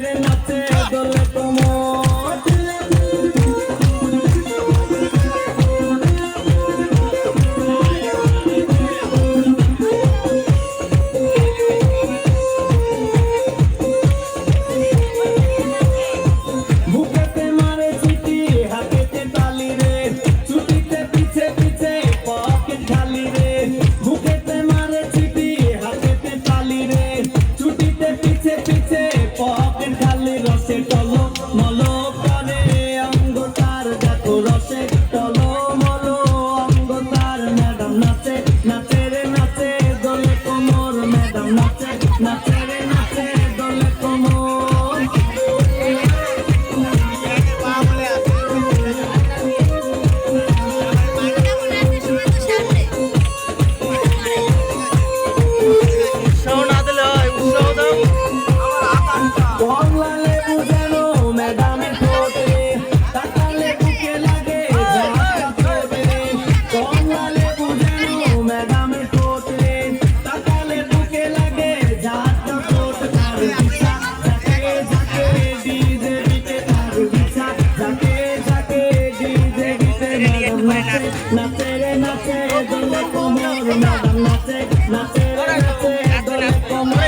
রে নাচে দোলে কোমর বুকেতে মারে চিঠি হাতেতে তালি রে ছুটিতে পিছে পিছে পকেট খালি রে বুকেতে মারে চিঠি হাতেতে তালি রে ছুটিতে পিছে পিছে পকেট খালি রসে টলো মলো করে অঙ্গ তার দেখো রসে টলো মলো অঙ্গ তার ম্যাডাম নাচে নাচে রে নাচে দোলে কোমর ম্যাডাম নাচে নাচে রে নাচে দোলে কোমর কমলা লেবু যেন ম্যাডামের ঠোঁটে তাকালে বুকে লাগে ঝাঁকা ঠোঁটে কমলা লেবু যেন ম্যাডামের ঠোঁটে তাকালে বুকে লাগে ঝাঁকা ঠোঁট তার বিছা ঝাঁকে ঝাঁকে ডিজে বিটে তার বিছা ঝাঁকে ঝাঁকে ডিজে বিটে ম্যাডাম নাচে নাচে রে নাচে দোলে কোমর ম্যাডাম নাচে নাচে রে নাচে দোলে কোমর